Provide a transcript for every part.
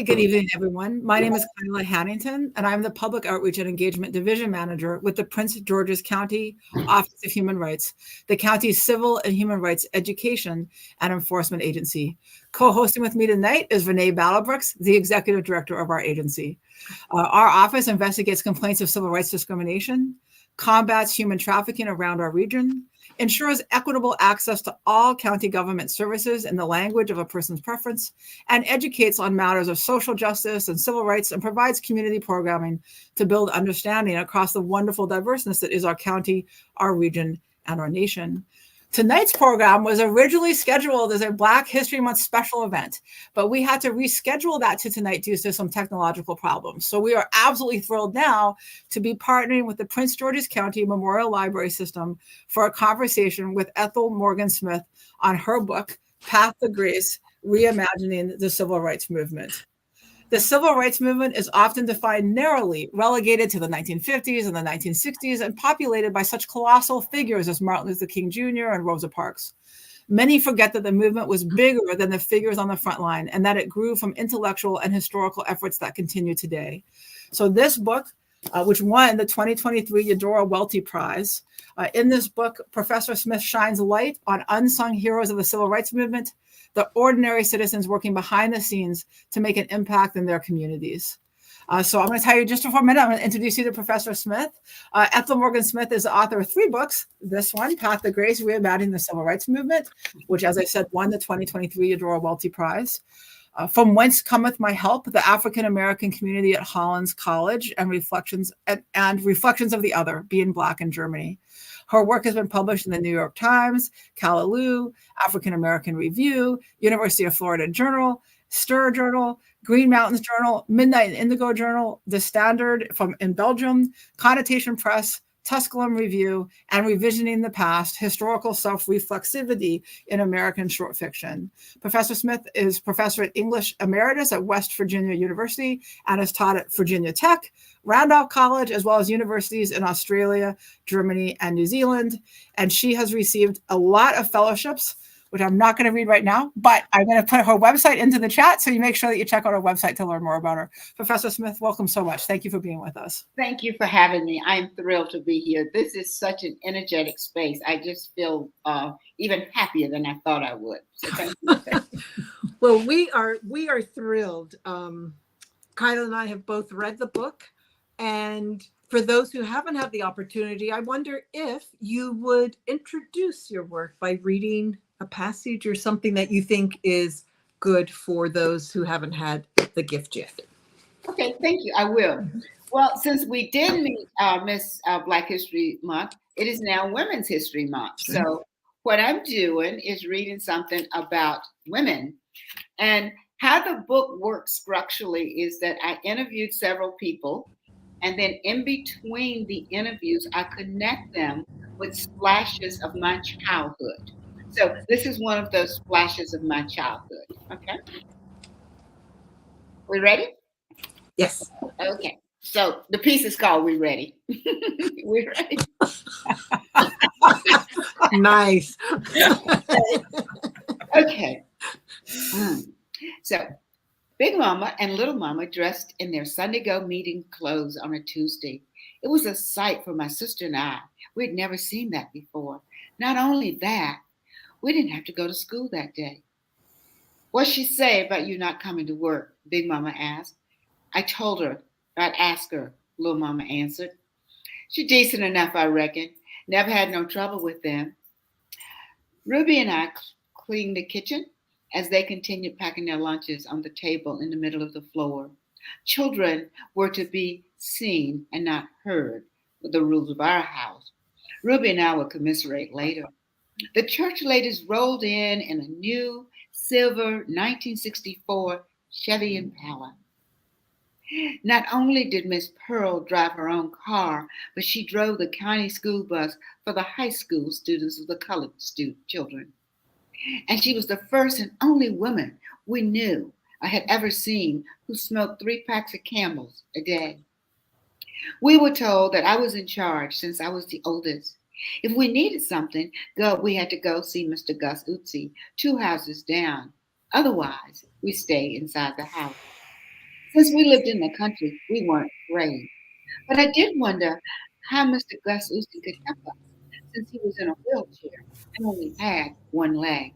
Hi, good evening, everyone. My name is Kyla Hannington, and I'm the Public Outreach and Engagement Division Manager with the Prince George's County Office of Human Rights, the county's civil and human rights education and enforcement agency. Co-hosting with me tonight is Renee Ballabrooks, the Executive Director of our agency. Our office investigates complaints of civil rights discrimination, combats human trafficking around our region, ensures equitable access to all county government services in the language of a person's preference, and educates on matters of social justice and civil rights, and provides community programming to build understanding across the wonderful diverseness that is our county, our region, and our nation. Tonight's program was originally scheduled as a Black History Month special event, but we had to reschedule that to tonight due to some technological problems. So we are absolutely thrilled now to be partnering with the Prince George's County Memorial Library System for a conversation with Ethel Morgan Smith on her book, Path to Grace, Reimagining the Civil Rights Movement. The civil rights movement is often defined narrowly, relegated to the 1950s and the 1960s, and populated by such colossal figures as Martin Luther King Jr. and Rosa Parks. Many forget that the movement was bigger than the figures on the front line, and that it grew from intellectual and historical efforts that continue today. So this book, which won the 2023 Eudora Welty Prize, in this book, Professor Smith shines light on unsung heroes of the civil rights movement, the ordinary citizens working behind the scenes to make an impact in their communities. So I'm going to tell you just for a minute, I'm going to introduce you to Professor Smith. Ethel Morgan Smith is the author of 3 books. This one, Path to Grace, Reimagining the Civil Rights Movement, which, as I said, won the 2023 Eudora Welty Prize. From Whence Cometh My Help, the African-American Community at Hollins College, and Reflections of the Other, Being Black in Germany. Her work has been published in the New York Times, Callaloo, African American Review, University of Florida Journal, Stir Journal, Green Mountains Journal, Midnight and Indigo Journal, The Standard in Belgium, Connotation Press, Tusculum Review, and Revisioning the Past, Historical Self-Reflexivity in American Short Fiction. Professor Smith is professor at English Emeritus at West Virginia University and has taught at Virginia Tech, Randolph College, as well as universities in Australia, Germany, and New Zealand. And she has received a lot of fellowships, which I'm not going to read right now, but I'm going to put her website into the chat, so you make sure that you check out her website to learn more about her. Professor Smith, welcome so much. Thank you for being with us. Thank you for having me. I'm thrilled to be here. This is such an energetic space. I just feel even happier than I thought I would. So thank you. Well, we are thrilled. Kyla and I have both read the book, and for those who haven't had the opportunity, I wonder if you would introduce your work by reading a passage or something that you think is good for those who haven't had the gift yet. Okay, thank you. I will. Well, since we did meet Miss Black History Month, it is now Women's History Month. So what I'm doing is reading something about women. And how the book works structurally is that I interviewed several people, and then in between the interviews, I connect them with splashes of my childhood. So this is one of those splashes of my childhood. Okay. We ready? Yes. Okay. So the piece is called We Ready. We ready? Nice. Okay. So Big Mama and Little Mama dressed in their Sunday go meeting clothes on a Tuesday. It was a sight for my sister and I. We'd never seen that before. Not only that, we didn't have to go to school that day. What'd she say about you not coming to work? Big Mama asked. I told her I'd ask her, Little Mama answered. She's decent enough, I reckon. Never had no trouble with them. Ruby and I cleaned the kitchen as they continued packing their lunches on the table in the middle of the floor. Children were to be seen and not heard with the rules of our house. Ruby and I will commiserate later. The church ladies rolled in a new silver 1964 Chevy Impala. Not only did Miss Pearl drive her own car, but she drove the county school bus for the high school students of the colored children. And she was the first and only woman we knew I had ever seen who smoked 3 packs of Camels a day. We were told that I was in charge since I was the oldest. If we needed something, we had to go see Mr. Gus Utsi 2 houses down. Otherwise, we stayed inside the house. Since we lived in the country, we weren't afraid. But I did wonder how Mr. Gus Houston could help us since he was in a wheelchair and only had one leg.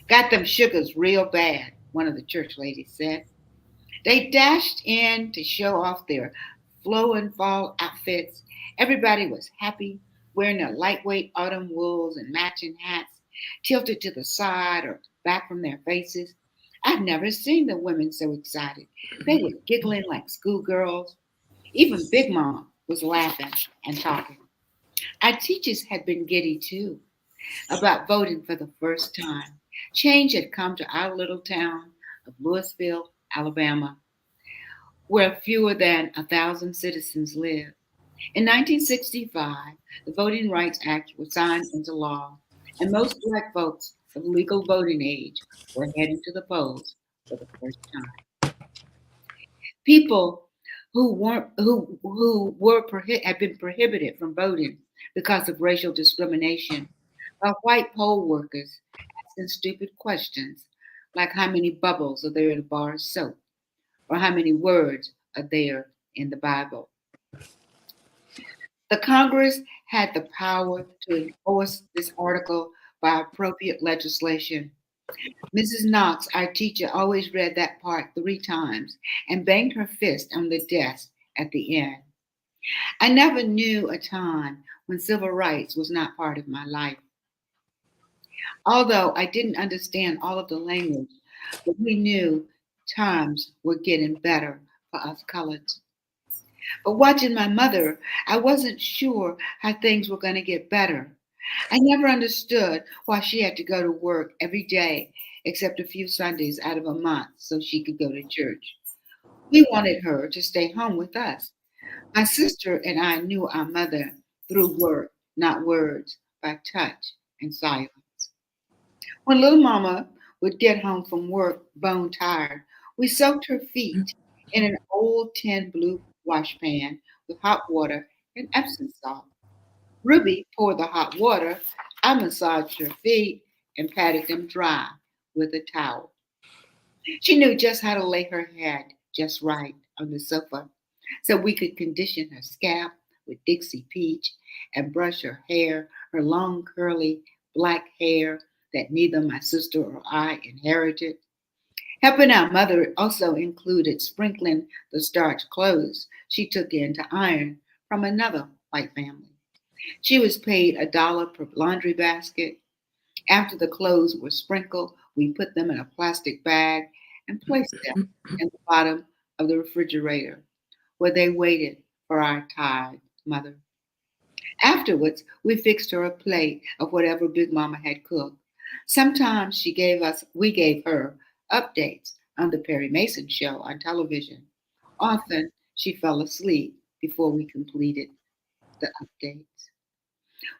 Got them sugars real bad, one of the church ladies said. They dashed in to show off their flow and fall outfits. Everybody was happy, wearing their lightweight autumn wools and matching hats, tilted to the side or back from their faces. I've never seen the women so excited. They were giggling like schoolgirls. Even Big Mama was laughing and talking. Our teachers had been giddy too about voting for the first time. Change had come to our little town of Louisville, Alabama, where fewer than 1,000 citizens live. In 1965, the Voting Rights Act was signed into law, and most black folks of legal voting age were heading to the polls for the first time. People had been prohibited from voting because of racial discrimination by white poll workers asking stupid questions like how many bubbles are there in a bar of soap or how many words are there in the Bible. The Congress had the power to enforce this article by appropriate legislation. Mrs. Knox, our teacher, always read that part 3 times and banged her fist on the desk at the end. I never knew a time when civil rights was not part of my life. Although I didn't understand all of the language, but we knew times were getting better for us coloreds. But watching my mother, I wasn't sure how things were going to get better. I never understood why she had to go to work every day except a few Sundays out of a month so she could go to church. We wanted her to stay home with us. My sister and I knew our mother through work, not words, by touch and silence. When little mama would get home from work bone tired, we soaked her feet in an old tin blue washpan with hot water and Epsom salt. Ruby poured the hot water. I massaged her feet and patted them dry with a towel. She knew just how to lay her head just right on the sofa so we could condition her scalp with Dixie Peach and brush her hair, her long curly black hair that neither my sister or I inherited. Helping our mother also included sprinkling the starched clothes she took in to iron from another white family. She was paid $1 per laundry basket. After the clothes were sprinkled, we put them in a plastic bag and placed them in the bottom of the refrigerator where they waited for our tired mother. Afterwards, we fixed her a plate of whatever Big Mama had cooked. Sometimes we gave her updates on the Perry Mason show on television. Often she fell asleep before we completed the updates.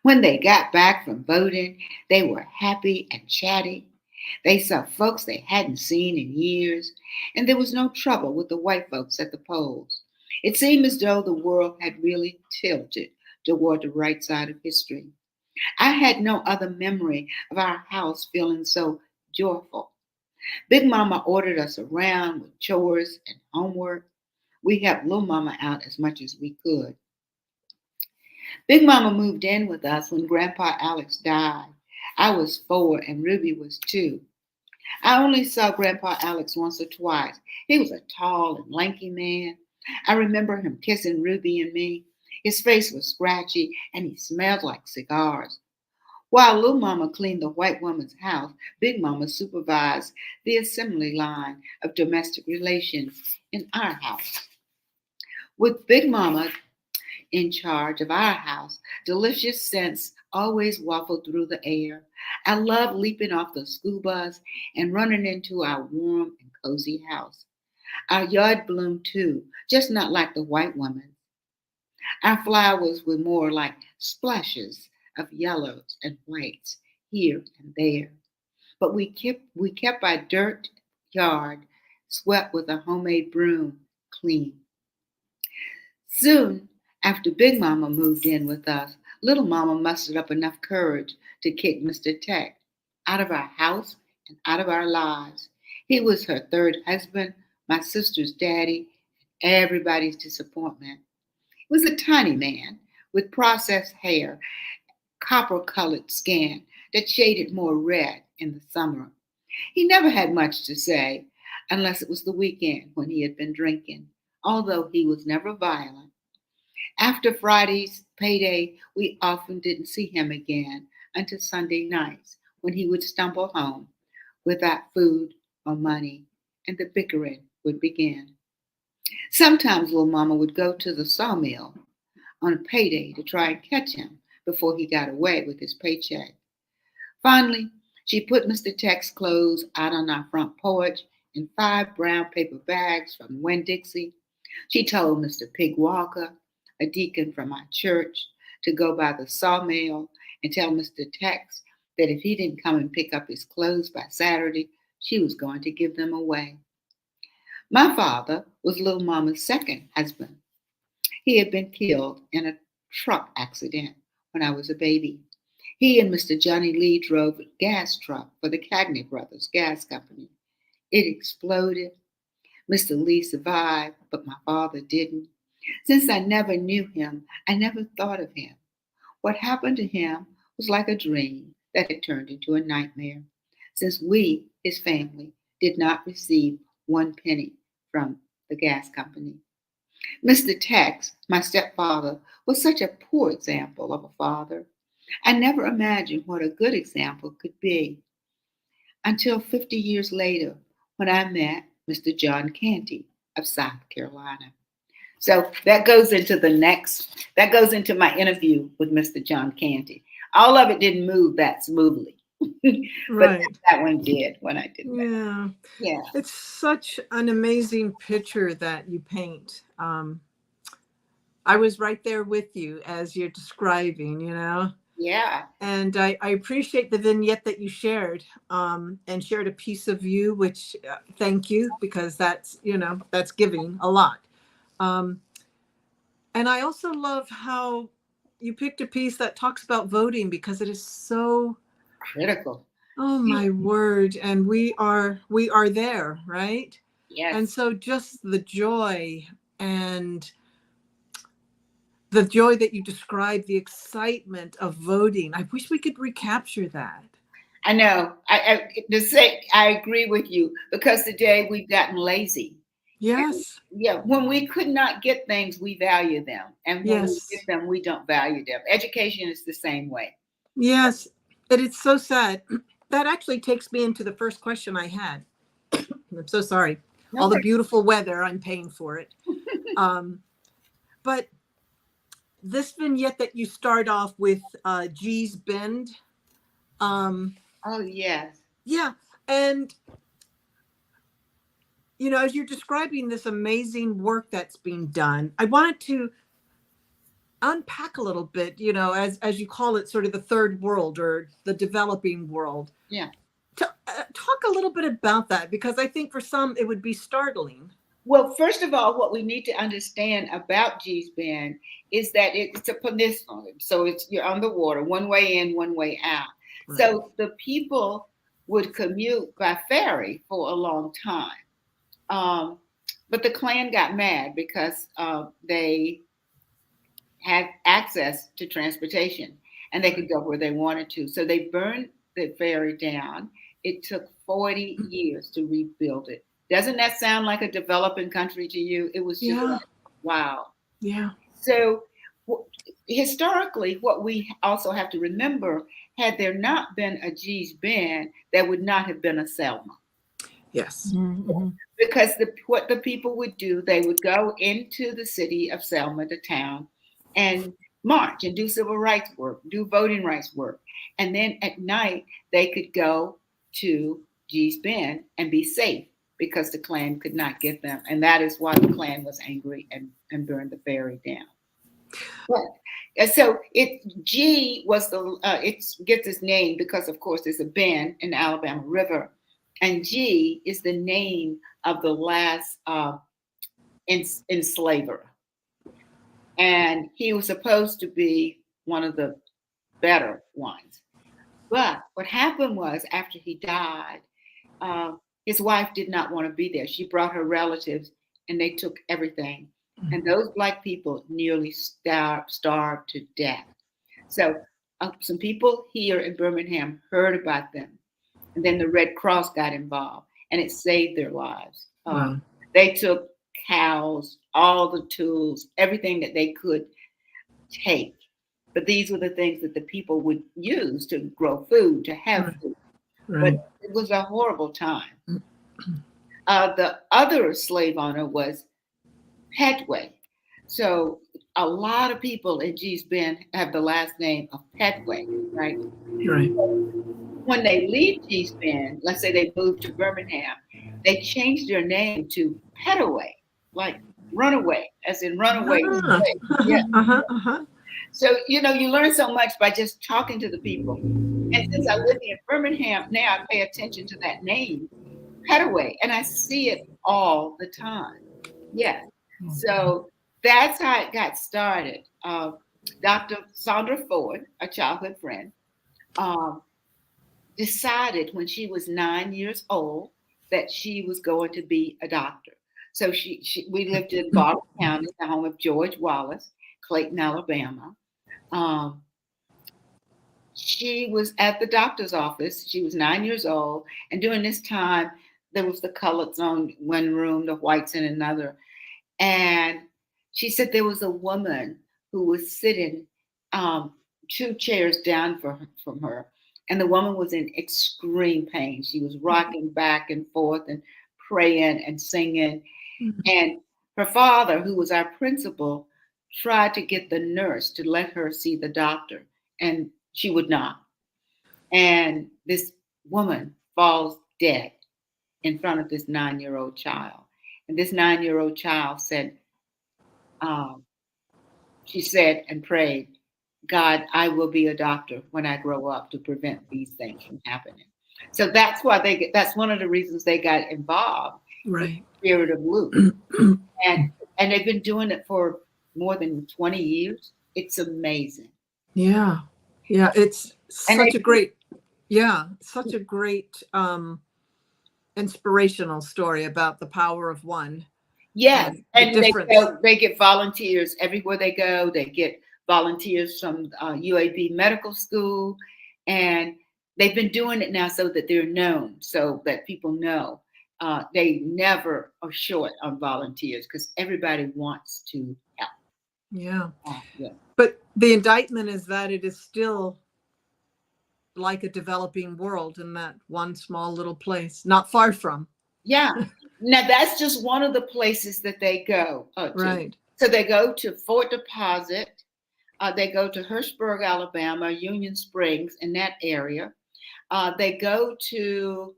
When they got back from voting, they were happy and chatty. They saw folks they hadn't seen in years, and there was no trouble with the white folks at the polls. It seemed as though the world had really tilted toward the right side of history. I had no other memory of our house feeling so joyful. Big Mama ordered us around with chores and homework. We helped Little Mama out as much as we could. Big Mama moved in with us when Grandpa Alex died. I was 4 and Ruby was 2. I only saw Grandpa Alex once or twice. He was a tall and lanky man. I remember him kissing Ruby and me. His face was scratchy and he smelled like cigars. While Little Mama cleaned the white woman's house, Big Mama supervised the assembly line of domestic relations in our house. With Big Mama in charge of our house, delicious scents always waffled through the air. I loved leaping off the school bus and running into our warm and cozy house. Our yard bloomed too, just not like the white woman. Our flowers were more like splashes of yellows and whites here and there. But we kept our dirt yard swept with a homemade broom clean. Soon after Big Mama moved in with us, Little Mama mustered up enough courage to kick Mr. Tech out of our house and out of our lives. He was her third husband, my sister's daddy, everybody's disappointment. He was a tiny man with processed hair, copper-colored skin that shaded more red in the summer. He never had much to say, unless it was the weekend when he had been drinking, although he was never violent. After Friday's payday, we often didn't see him again until Sunday nights, when he would stumble home without food or money, and the bickering would begin. Sometimes little mama would go to the sawmill on a payday to try and catch him before he got away with his paycheck. Finally, she put Mr. Tech's clothes out on our front porch in 5 brown paper bags from Winn-Dixie. She told Mr. Pig Walker, a deacon from our church, to go by the sawmill and tell Mr. Tex that if he didn't come and pick up his clothes by Saturday, she was going to give them away. My father was little mama's second husband. He had been killed in a truck accident when I was a baby. He and Mr. Johnny Lee drove a gas truck for the Cagney Brothers Gas Company. It exploded. Mr. Lee survived, but my father didn't. Since I never knew him, I never thought of him. What happened to him was like a dream that had turned into a nightmare, since we, his family, did not receive 1 penny from the gas company. Mr. Tex, my stepfather, was such a poor example of a father. I never imagined what a good example could be until 50 years later when I met Mr. John Canty of South Carolina. So that goes into my interview with Mr. John Canty. All of it didn't move that smoothly, but Right. that one did when I did that. Yeah. Yeah. It's such an amazing picture that you paint. I was right there with you as you're describing, Yeah. And I appreciate the vignette that you shared, and shared a piece of you, which thank you, because that's giving a lot. And I also love how you picked a piece that talks about voting, because it is so Critical. Oh my word. And we are there, right? Yes. And so just the joy that you described, the excitement of voting. I wish we could recapture that. I know. I agree with you, because today we've gotten lazy. Yes. Yeah, when we could not get things, we value them. And when we Yes. get them, we don't value them. Education is the same way. Yes. It's so sad. That actually takes me into the first question I had. I'm so sorry. No All the problem. beautiful weather, I'm paying for it. But this vignette that you start off with, G's Bend. Oh, yes. Yeah. And, as you're describing this amazing work that's being done, I wanted to unpack a little bit, as you call it, sort of the third world or the developing world. Yeah. Talk a little bit about that, because I think for some it would be startling. Well, first of all, what we need to understand about G's Bend is that it's a peninsula. So you're on the water, one way in, one way out. Right. So the people would commute by ferry for a long time. But the Klan got mad because they had access to transportation and they could go where they wanted to. So they burned the ferry down. It took 40 years to rebuild it. Doesn't that sound like a developing country to you? It was just like, wow. Yeah. So historically, what we also have to remember, had there not been a G's Bend, there would not have been a Selma. Yes. Mm-hmm. Because what the people would do, they would go into the city of Selma, the town, and march and do civil rights work, do voting rights work. And then at night, they could go to G's Bend and be safe, because the Klan could not get them. And that is why the Klan was angry and burned the ferry down. But, so G was it gets its name because, of course, there's a bend in the Alabama River. And G is the name of the last enslaver. And he was supposed to be one of the better ones. But what happened was, after he died, His wife did not want to be there. She brought her relatives and they took everything. And those Black people nearly starved to death. So some people here in Birmingham heard about them. And then the Red Cross got involved and it saved their lives. Wow. They took cows, all the tools, everything that they could take. But these were the things that the people would use to grow food, to have food. Right. But it was a horrible time. The other slave owner was Petway. So a lot of people in Gee's Bend have the last name of Petway, right? Right. When they leave Gee's Bend, let's say they moved to Birmingham, they changed their name to Petaway, like runaway, as in runaway. Yeah. So, you learn so much by just talking to the people. And since I live in Birmingham, now I pay attention to that name, Petaway, and I see it all the time. Yeah. So that's how it got started. Dr. Sandra Ford, a childhood friend, decided when she was 9 years old that she was going to be a doctor. So we lived in Baldwin County, the home of George Wallace, Clayton, Alabama. She was at the doctor's office. She was 9 years old. And during this time, there was the coloreds on one room, the whites in another. And she said there was a woman who was sitting 2 chairs down from her. And the woman was in extreme pain. She was rocking back and forth and praying and singing. Mm-hmm. And her father, who was our principal, tried to get the nurse to let her see the doctor. And she would not. And this woman falls dead in front of this 9-year-old child. And this 9-year-old child said, she said and prayed, God, I will be a doctor when I grow up to prevent these things from happening. So that's why that's one of the reasons they got involved. Right. The Spirit of Luke. and they've been doing it for more than 20 years. It's amazing. Yeah. Yeah. It's such a great inspirational story about the power of one. Yes. And they get volunteers everywhere they go. They get volunteers from UAB Medical School, and they've been doing it now so that they're known, so that people know. They never are short on volunteers because everybody wants to help. Yeah. Yeah. But the indictment is that it is still like a developing world in that one small little place, not far from. Yeah. Now that's just one of the places that they go to. Right. So they go to Fort Deposit. They go to Hirschberg, Alabama, Union Springs, in that area. They go to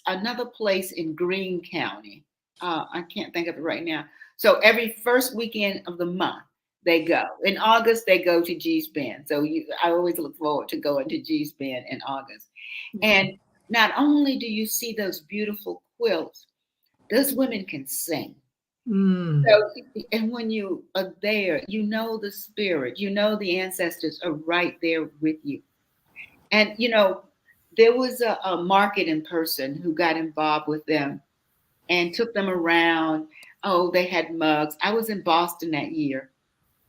another place in Greene County. I can't think of it right now. So every first weekend of the month, they go. In August, they go to Gee's Bend. So I always look forward to going to Gee's Bend in August. Mm-hmm. And not only do you see those beautiful quilts, those women can sing. Mm. So, and when you are there, you know the spirit, the ancestors are right there with you. And, there was a marketing person who got involved with them and took them around. Oh, they had mugs. I was in Boston that year,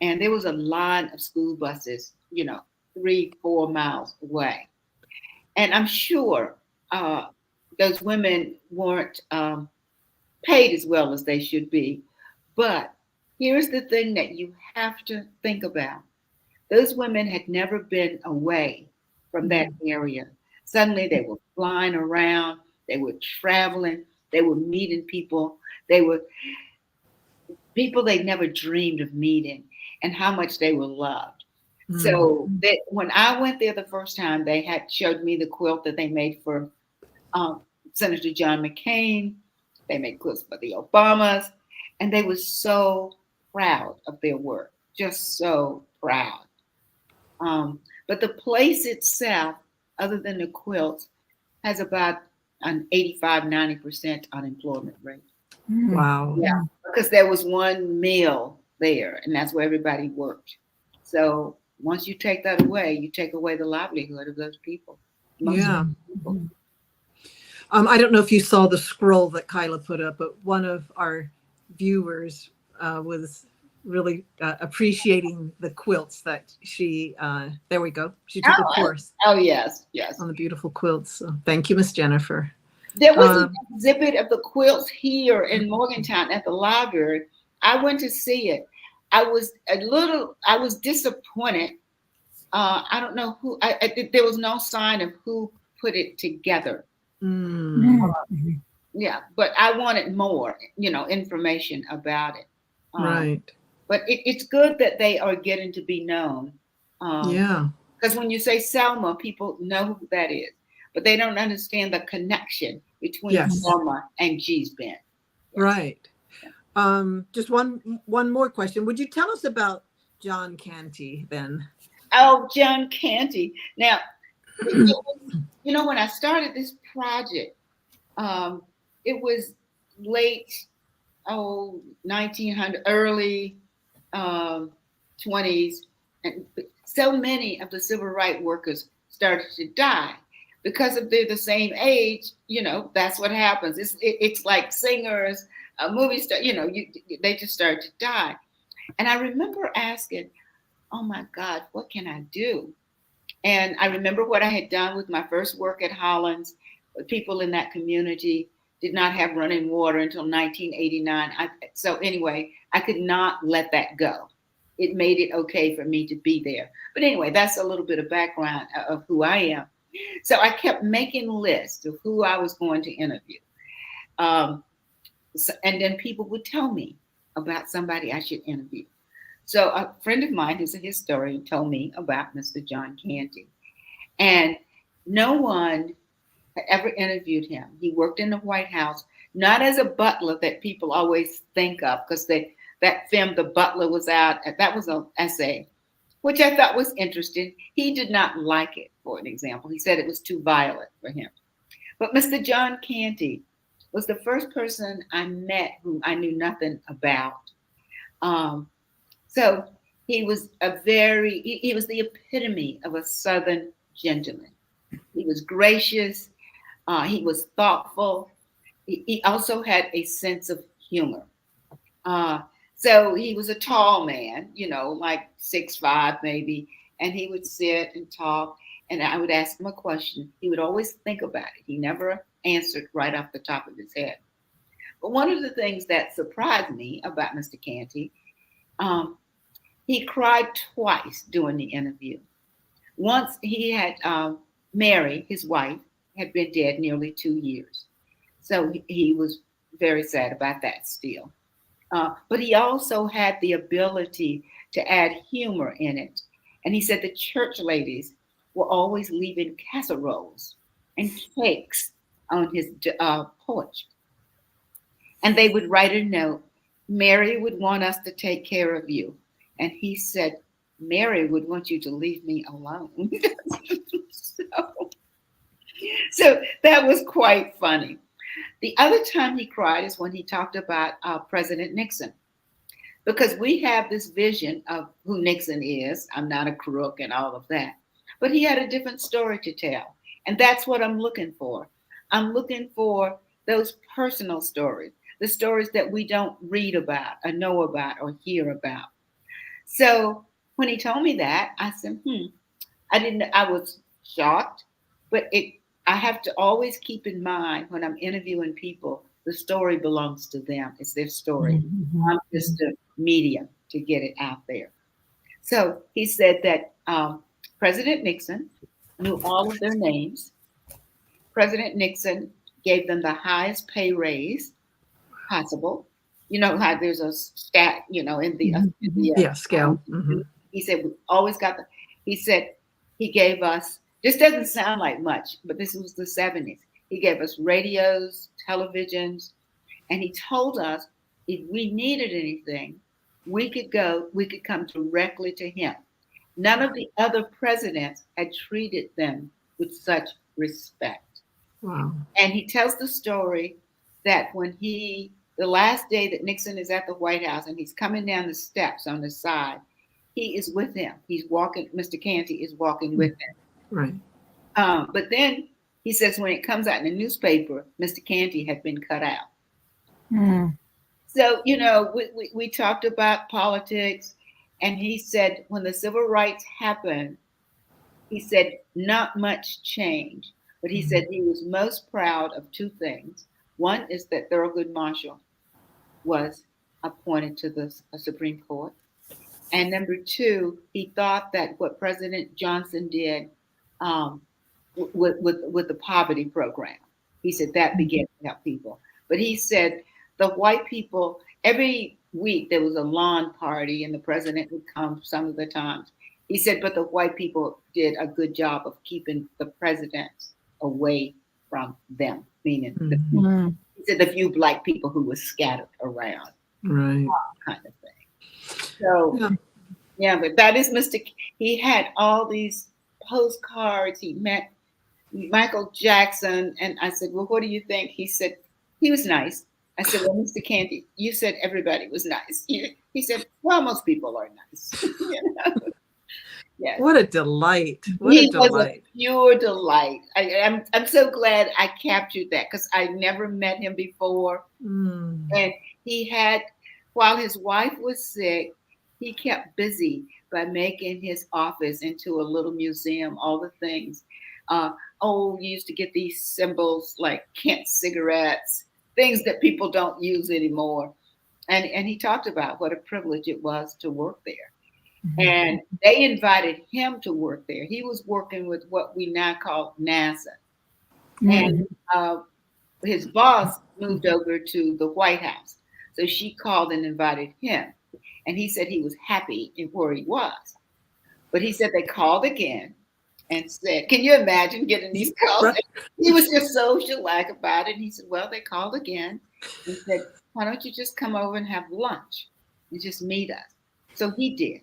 and there was a line of school buses, 3-4 miles away. And I'm sure those women weren't paid as well as they should be. But here's the thing that you have to think about. Those women had never been away from that area. Suddenly they were flying around, they were traveling, they were meeting people, they were people they never dreamed of meeting, and how much they were loved. Mm-hmm. So that when I went there the first time, they had showed me the quilt that they made for Senator John McCain. They made quilts for the Obamas, and they were so proud of their work, just so proud. But the place itself, other than the quilts, has about an 85-90% unemployment rate. Wow. Yeah, because there was one mill there, and that's where everybody worked. So once you take that away, you take away the livelihood of those people. Yeah. People. I don't know if you saw the scroll that Kyla put up, but one of our viewers was really appreciating the quilts that she, there we go. She took a course Oh, yes, yes. on the beautiful quilts. So thank you, Miss Jennifer. There was an exhibit of the quilts here in Morgantown at the library. I went to see it. I was disappointed. I don't know who, there was no sign of who put it together. Yeah, but I wanted more, information about it. Right. But it's good that they are getting to be known. Yeah. Because when you say Selma, people know who that is, but they don't understand the connection between Selma and G's Bend. Right. Just one more question. Would you tell us about John Canty then? Oh, John Canty. Now, when I started this project, it was late 1900, early 20s, and so many of the civil rights workers started to die. Because if they're the same age, that's what happens. It's like singers, movie stars, they just start to die. And I remember asking, oh my God, what can I do? And I remember what I had done with my first work at Hollins. People in that community did not have running water until 1989. So anyway, I could not let that go. It made it okay for me to be there. But anyway, that's a little bit of background of who I am. So I kept making lists of who I was going to interview. And then people would tell me about somebody I should interview. So a friend of mine who's a historian told me about Mr. John Canty. And no one had ever interviewed him. He worked in the White House, not as a butler that people always think of, because that film, The Butler, was out. That was an essay, which I thought was interesting. He did not like it, for an example. He said it was too violent for him. But Mr. John Canty was the first person I met whom I knew nothing about. So he was he was the epitome of a Southern gentleman. He was gracious. He was thoughtful. He also had a sense of humor. So he was a tall man, like 6'5" maybe, and he would sit and talk, and I would ask him a question. He would always think about it. He never answered right off the top of his head. But one of the things that surprised me about Mr. Canty, he cried twice during the interview. Once he had Mary, his wife, had been dead nearly 2 years. So he was very sad about that still. But he also had the ability to add humor in it. And he said the church ladies were always leaving casseroles and cakes on his porch. And they would write a note, Mary would want us to take care of you. And he said, Mary would want you to leave me alone. So that was quite funny. The other time he cried is when he talked about President Nixon, because we have this vision of who Nixon is. I'm not a crook and all of that, but he had a different story to tell. And that's what I'm looking for. I'm looking for those personal stories, the stories that we don't read about or know about or hear about. So when he told me that, I said, I was shocked, but I have to always keep in mind when I'm interviewing people, the story belongs to them. It's their story. Mm-hmm. I'm just a medium to get it out there. So he said that President Nixon knew all of their names. President Nixon gave them the highest pay raise possible. You know how there's a stat, in the scale. Mm-hmm. He said we always got he said he gave us, this doesn't sound like much, but this was the 70s. He gave us radios, televisions, and he told us if we needed anything, we could come directly to him. None of the other presidents had treated them with such respect. Wow. And he tells the story that when the last day that Nixon is at the White House and he's coming down the steps on the side, he is with him. He's walking, Mr. Canty is walking with him. Right. But then He says when it comes out in the newspaper, Mr. Canty had been cut out. So, we talked about politics, and he said when the civil rights happened, he said not much changed, but he said he was most proud of two things. One is that Thurgood Marshall was appointed to the Supreme Court. And number two, he thought that what President Johnson did with the poverty program, he said that began to help people. But he said the white people, every week there was a lawn party and the president would come some of the times. He said, but the white people did a good job of keeping the presidents away from them, meaning he said the few black people who were scattered around, right, kind of thing. So, but that is Mr. He had all these postcards. He met Michael Jackson, and I said, well, what do you think? He said, he was nice. I said, well, Mr. Canty, you said everybody was nice. He said, well, most people are nice. Yes. What a delight. He was a pure delight. I'm so glad I captured that because I never met him before. And he had, while his wife was sick, he kept busy by making his office into a little museum, all the things. You used to get these symbols like Kent cigarettes, things that people don't use anymore. And he talked about what a privilege it was to work there. And they invited him to work there. He was working with what we now call NASA. And his boss moved over to the White House. So she called and invited him. And he said he was happy in where he was. But he said they called again and said, can you imagine getting these calls? Right. He was just so shellac about it. And he said, well, they called again and said, why don't you just come over and have lunch and just meet us? So he did.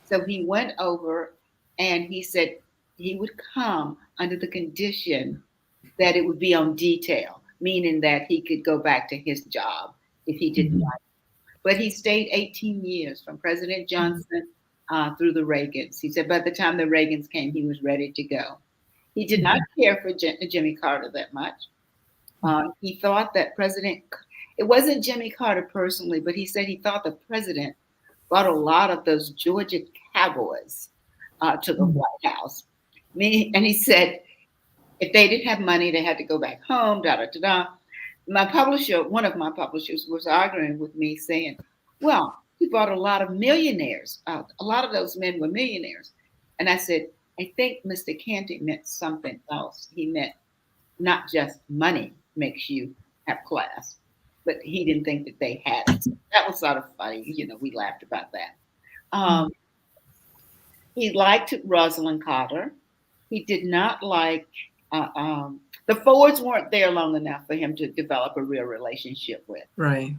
So he went over and he said he would come under the condition that it would be on detail, meaning that he could go back to his job if he didn't like it. But he stayed 18 years from President Johnson through the Reagans. He said by the time the Reagans came, he was ready to go. He did not care for Jimmy Carter that much. He thought that it wasn't Jimmy Carter personally, but he said he thought the president brought a lot of those Georgia cowboys to the White House. And he said, if they didn't have money, they had to go back home, My publisher, one of my publishers, was arguing with me saying, well, he brought a lot of millionaires. A lot of those men were millionaires. And I said, I think Mr. Canty meant something else. He meant not just money makes you have class, but he didn't think that they had it. So that was sort of funny. We laughed about that. He liked Rosalind Carter. He did not like, the Fords weren't there long enough for him to develop a real relationship with. Right.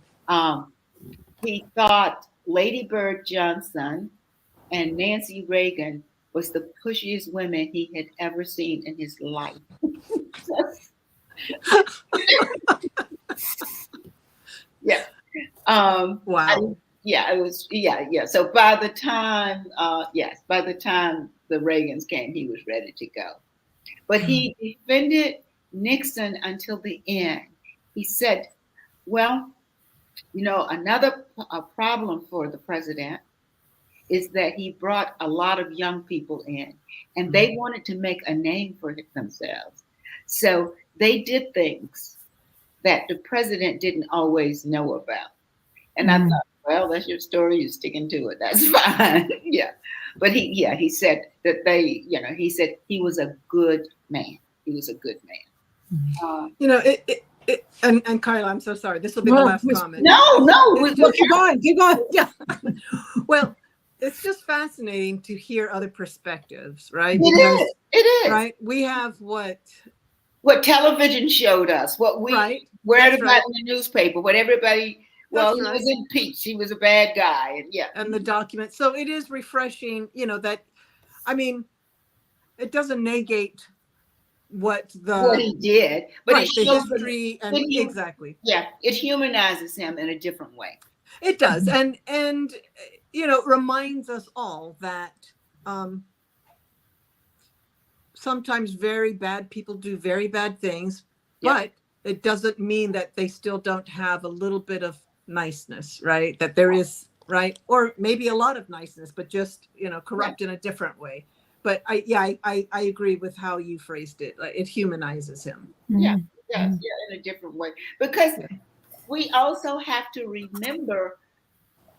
He thought Lady Bird Johnson and Nancy Reagan was the pushiest women he had ever seen in his life. Yeah. Wow. It was. So by the time the Reagans came, he was ready to go. But he defended Nixon until the end. He said, well, another problem for the president is that he brought a lot of young people in, and they wanted to make a name for themselves. So they did things that the president didn't always know about. And I thought, well, that's your story. You're sticking to it. That's fine. But he said that he said he was a good man. He was a good man. And Kyla, I'm so sorry. This will be the last comment. No. Keep going. Yeah. Well, it's just fascinating to hear other perspectives, right? It is. Right. We have what television showed us, what we read about in the newspaper, what everybody. Well, he was impeached. He was a bad guy, and the document. So it is refreshing, that. I mean, it doesn't negate what he did, but the history and exactly. Yeah, it humanizes him in a different way. It does, and reminds us all that sometimes very bad people do very bad things, Yeah. but it doesn't mean that they still don't have a little bit of niceness, right? That there is, right? Or maybe a lot of niceness, but just, corrupt in a different way. But I agree with how you phrased it. Like, it humanizes him. Yeah, Mhm. yes, yeah, in a different way. Because Yeah. we also have to remember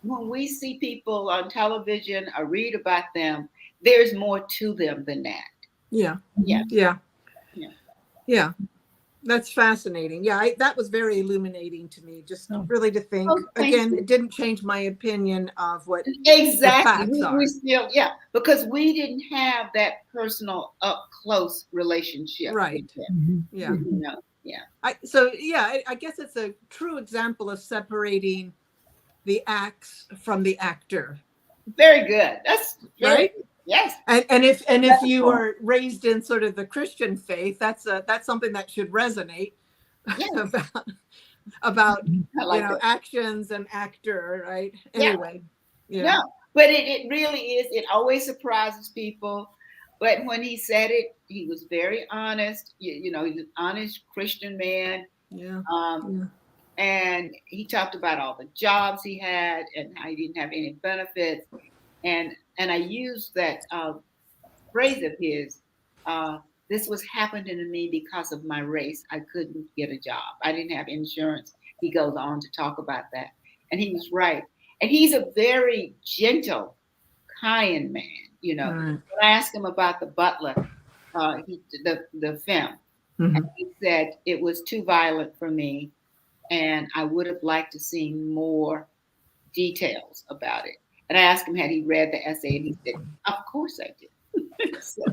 when we see people on television or read about them, there's more to them than that. Yeah. Yeah. Yeah. Yeah. Yeah. That's fascinating. Yeah, that was very illuminating to me, just Oh. really to think. Oh, thank Again, you. it didn't change my opinion of what Exactly. facts are. We still, because we didn't have that personal up close relationship. Right. With them, Mhm. Yeah. you know? Yeah. I guess it's a true example of separating the acts from the actor, Very good. That's very right? good. Yes. And if you Wonderful. are raised in sort of the Christian faith, that's something that should resonate Yes. about I like that. actions and actor, right? Yeah. Anyway, yeah. No, but it really is. It always surprises people. But when he said it, he was very honest. He's an honest Christian man. Yeah. Um, And he talked about all the jobs he had and how he didn't have any benefits. And I used that phrase of his. This was happening to me because of my race. I couldn't get a job. I didn't have insurance. He goes on to talk about that, and he was right. And he's a very gentle, kind man. Right. When I asked him about the butler, the film, Mhm. and he said it was too violent for me, and I would have liked to see more details about it. And I asked him had he read the essay, and he said, "Of course I did." So,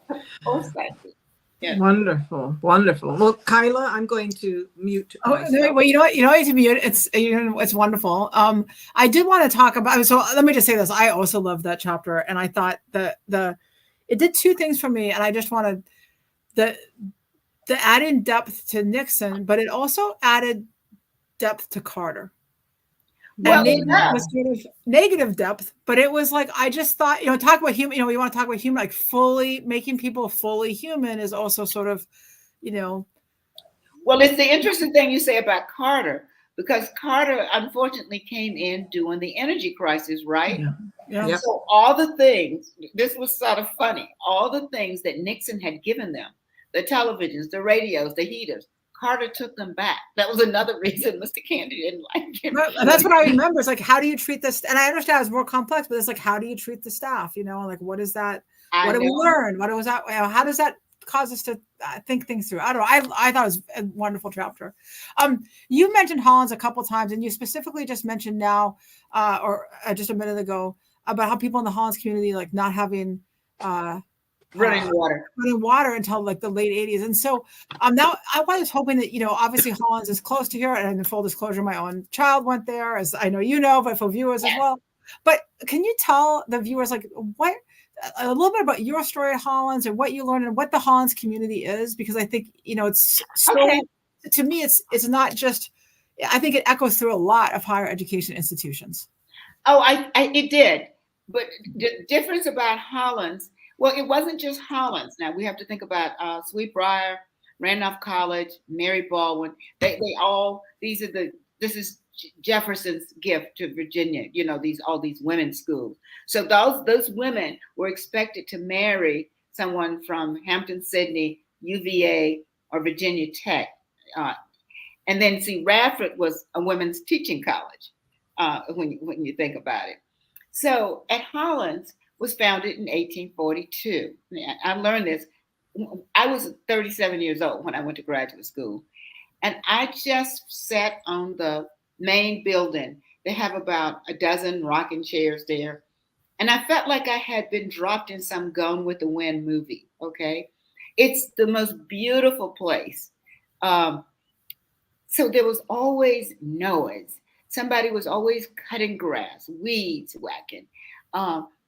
of course I did. Yeah. Wonderful. Well, Kyla, I'm going to mute myself. Well, you know what? To mute. It's wonderful. I did want to talk about. So let me just say this. I also loved that chapter, and I thought that it did two things for me, and I just wanted the added depth to Nixon, but it also added depth to Carter. Well, And it was sort of negative depth, but it was like, I just thought, talk about human, we want to talk about human, like fully making people fully human is also sort of, Well, it's the interesting thing you say about Carter, because Carter unfortunately came in during the energy crisis, right? Yeah. Yep. So all the things, this was sort of funny, all the things that Nixon had given them, the televisions, the radios, the heaters, Carter took them back. That was another reason Mr. Kennedy didn't like him. And that's what I remember. It's like, how do you treat this? And I understand it's more complex, but it's like, how do you treat the staff? Like, what is that? What do we learn? What was that? How does that cause us to think things through? I don't know. I thought it was a wonderful chapter. You mentioned Hollins a couple of times, and you specifically just mentioned now, or just a minute ago, about how people in the Hollins community, like not having, running water until like the late 80s. And so now I was hoping that, obviously Hollins is close to here, and in full disclosure, my own child went there, as I know but for viewers as well. But can you tell the viewers, like, what a little bit about your story at Hollins and what you learned and what the Hollins community is? Because I think, it's so, to me, it's not just, I think it echoes through a lot of higher education institutions. Oh, it did. But the difference about Hollins, well, it wasn't just Hollins. Now we have to think about Sweetbriar, Randolph College, Mary Baldwin. They all, this is Jefferson's gift to Virginia, all these women's schools. So those women were expected to marry someone from Hampton-Sydney, UVA, or Virginia Tech. And then Radford was a women's teaching college when you think about it. So at Hollins was founded in 1842. I learned this. I was 37 years old when I went to graduate school. And I just sat on the main building. They have about a dozen rocking chairs there. And I felt like I had been dropped in some Gone with the Wind movie, okay? It's the most beautiful place. So there was always noise. Somebody was always cutting grass, weeds whacking,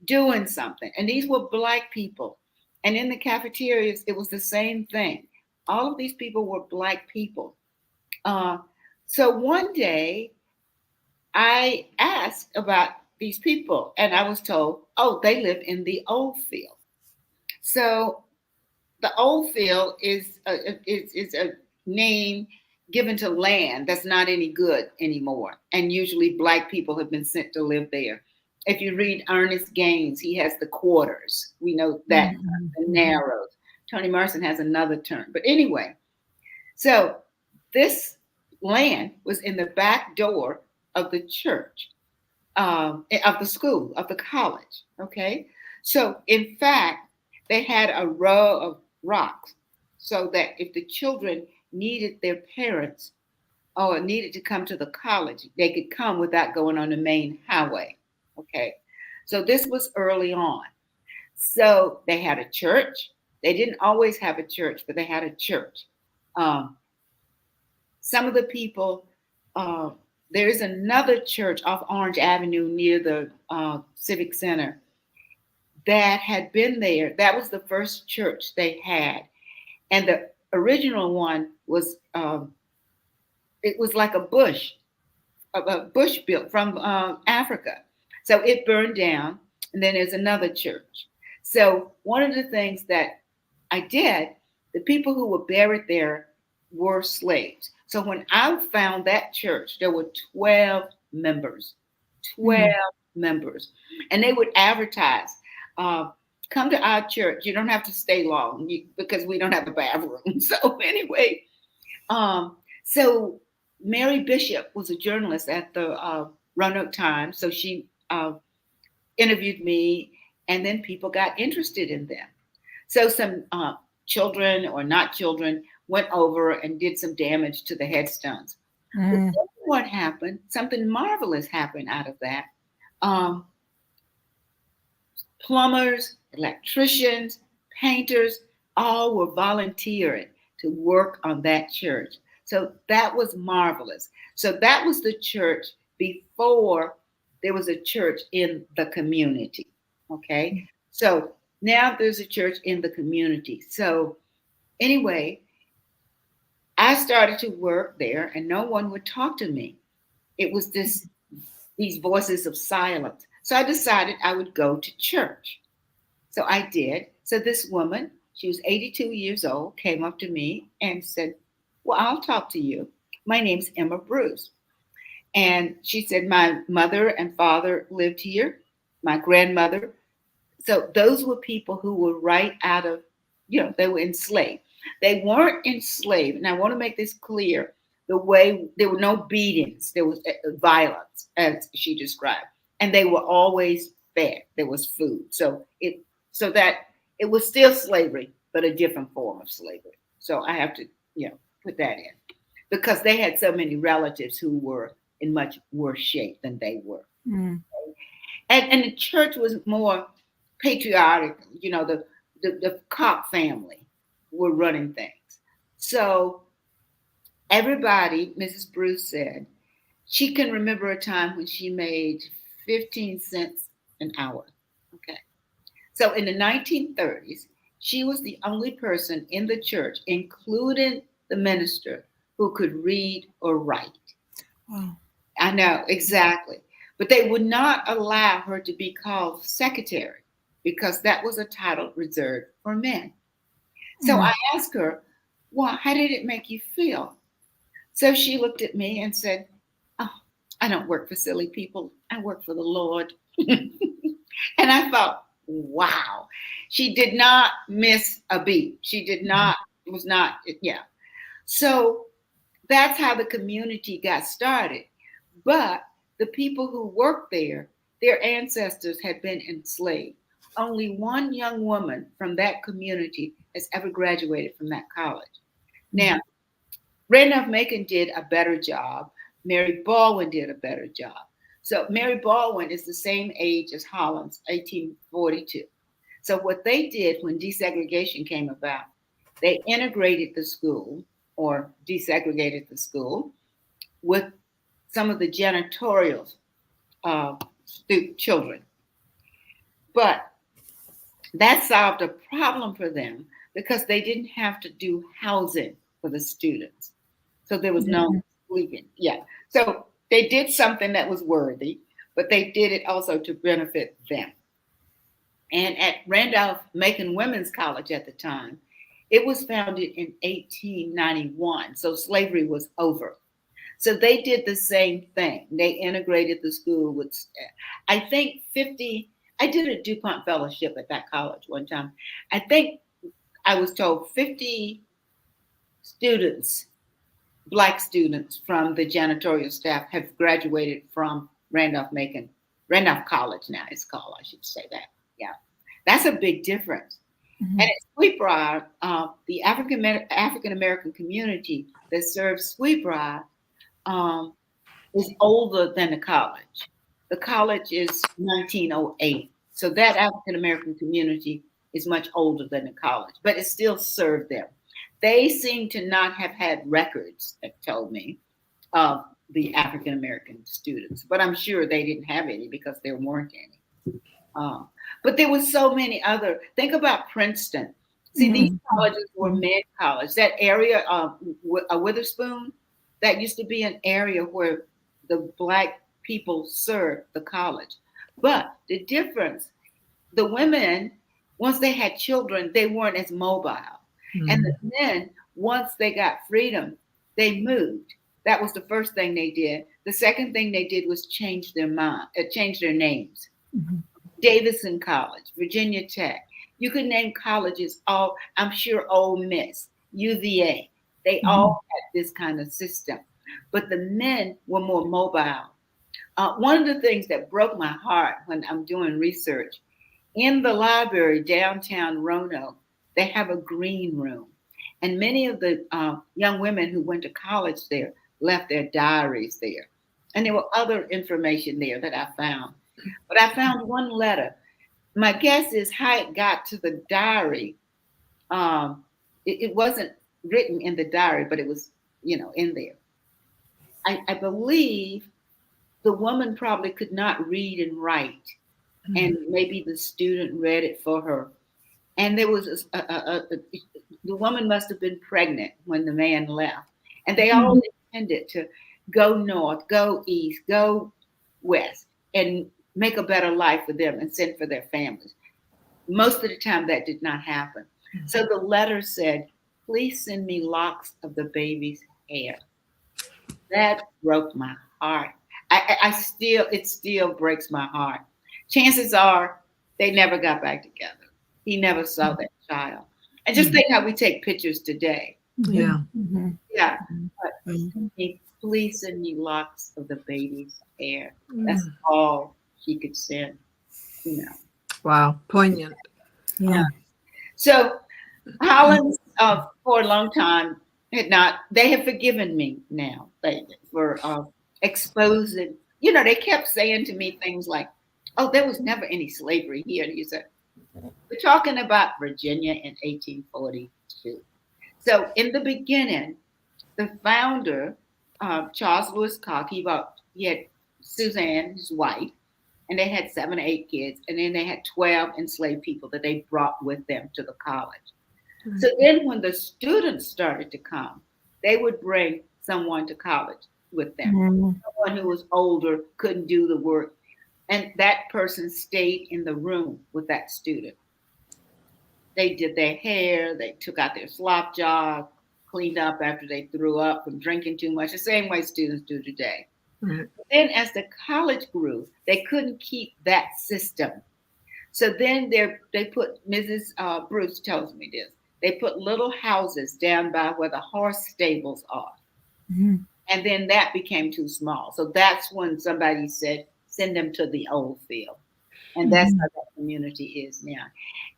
doing something. And these were Black people. And in the cafeterias, it was the same thing. All of these people were Black people. So one day, I asked about these people, and I was told, oh, they live in the old field. So the old field is a name given to land that's not any good anymore. And usually Black people have been sent to live there. If you read Ernest Gaines, he has the quarters. We know that, the narrows. Toni Morrison has another term. But anyway, so this land was in the back door of the church, of the school, of the college. Okay. So in fact, they had a row of rocks so that if the children needed their parents or needed to come to the college, they could come without going on the main highway. Okay. So this was early on. So they had a church. They didn't always have a church, but they had a church. Some of the people, there is another church off Orange Avenue near the Civic Center that had been there. That was the first church they had. And the original one was, it was like a bush built from Africa. So it burned down, and then there's another church. So one of the things that I did, the people who were buried there were slaves. So when I found that church, there were 12 members, 12 members. And they would advertise, come to our church. You don't have to stay long because we don't have a bathroom. So anyway, so Mary Bishop was a journalist at the Roanoke Times. So she interviewed me, and then people got interested in them. So some children or not children went over and did some damage to the headstones. But what happened? Something marvelous happened out of that. Plumbers, electricians, painters, all were volunteering to work on that church. So that was marvelous. So that was the church before there was a church in the community. Okay. So now there's a church in the community. So anyway, I started to work there and no one would talk to me. It was these voices of silence. So I decided I would go to church. So I did. So this woman, she was 82 years old, came up to me and said, well, I'll talk to you. My name's Emma Bruce. And she said, my mother and father lived here, my grandmother. So those were people who were right out of, they were enslaved. They weren't enslaved. And I want to make this clear, there were no beatings. There was violence, as she described. And they were always fed. There was food. So that it was still slavery, but a different form of slavery. So I have to, put that in. Because they had so many relatives who were in much worse shape than they were. And the church was more patriotic. The Cobb family were running things. So everybody, Mrs. Bruce said, she can remember a time when she made 15 cents an hour. Okay. So in the 1930s, she was the only person in the church, including the minister, who could read or write. Wow. I know, exactly. But they would not allow her to be called secretary because that was a title reserved for men. So I asked her, well, how did it make you feel? So she looked at me and said, oh, I don't work for silly people. I work for the Lord. And I thought, wow, she did not miss a beat. She did not, it was not, yeah. So that's how the community got started. But the people who worked there, their ancestors had been enslaved. Only one young woman from that community has ever graduated from that college. Now, Randolph-Macon did a better job. Mary Baldwin did a better job. So Mary Baldwin is the same age as Hollins, 1842. So what they did when desegregation came about, they integrated the school or desegregated the school with some of the janitorial children. But that solved a problem for them because they didn't have to do housing for the students. So there was no sleeping. Yeah. So they did something that was worthy, but they did it also to benefit them. And at Randolph-Macon Women's College at the time, It was founded in 1891, so slavery was over. So they did the same thing. They integrated the school with, I think 50, I did a DuPont fellowship at that college one time. I think I was told 50 students, Black students from the janitorial staff have graduated from Randolph College now it's called, I should say that. Yeah, that's a big difference. Mm-hmm. And at Sweetbriar, the African-American community that serves Sweetbriar is older than the college. The college is 1908. So that African-American community is much older than the college, but it still served them. They seem to not have had records, that told me, of the African-American students, but I'm sure they didn't have any because there weren't any. But there was so many other, think about Princeton. See, mm-hmm. These colleges were med college. That area, Witherspoon, that used to be an area where the Black people served the college. But the difference, the women, once they had children, they weren't as mobile. Mm-hmm. And the men, once they got freedom, they moved. That was the first thing they did. The second thing they did was change their names. Mm-hmm. Davidson College, Virginia Tech. You could name colleges, all, I'm sure Ole Miss, UVA. They mm-hmm. all had this kind of system. But the men were more mobile. One of the things that broke my heart when I'm doing research, in the library downtown Roanoke, they have a green room. And many of the young women who went to college there left their diaries there. And there were other information there that I found. But I found one letter. My guess is how it got to the diary. It wasn't written in the diary, but it was, in there. I believe the woman probably could not read and write. Mm-hmm. And maybe the student read it for her. And there was the woman must have been pregnant when the man left. And they all intended to go north, go east, go west, and make a better life for them and send for their families. Most of the time that did not happen. Mm-hmm. So the letter said, please send me locks of the baby's hair. That broke my heart. It still breaks my heart. Chances are they never got back together. He never saw that child. And just think how we take pictures today. Yeah. Mm-hmm. Yeah. But please send me locks of the baby's hair. That's all she could send, Wow. Poignant. Yeah. So Hollins, for a long time, they have forgiven me now for exposing, they kept saying to me things like, oh, there was never any slavery here. And you said, we're talking about Virginia in 1842. So in the beginning, the founder, Charles Lewis Cock, he had Suzanne, his wife, and they had 7 or 8 kids. And then they had 12 enslaved people that they brought with them to the college. Mm-hmm. So then when the students started to come, they would bring someone to college with them. Mm-hmm. Someone who was older, couldn't do the work. And that person stayed in the room with that student. They did their hair, they took out their slop jar, cleaned up after they threw up from drinking too much, the same way students do today. Mm-hmm. Then as the college grew, they couldn't keep that system. So then they put, Mrs. Bruce tells me this, they put little houses down by where the horse stables are. Mm-hmm. And then that became too small. So that's when somebody said, send them to the old field. And that's how that community is now.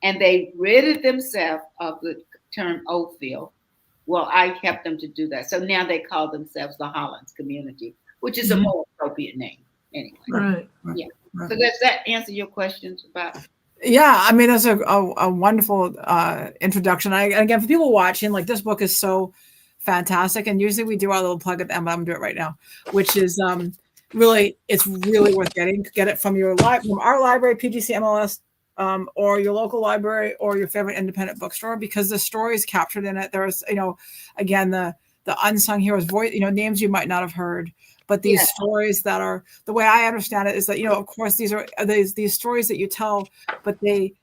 And they ridded themselves of the term old field. Well, I helped them to do that. So now they call themselves the Hollins community, which is a more appropriate name anyway. Right. Yeah. Right. So does that answer your questions about? Yeah, I mean, that's a wonderful introduction. Again, for people watching, like, this book is so fantastic. And usually we do our little plug at the end, but I'm going to do it right now, which is it's really worth getting. Get it from from our library, PGC MLS, or your local library, or your favorite independent bookstore, because the story is captured in it. There's, again, the unsung heroes, voice, names you might not have heard, but these stories that are, the way I understand it is that, of course, these are these stories that you tell, but they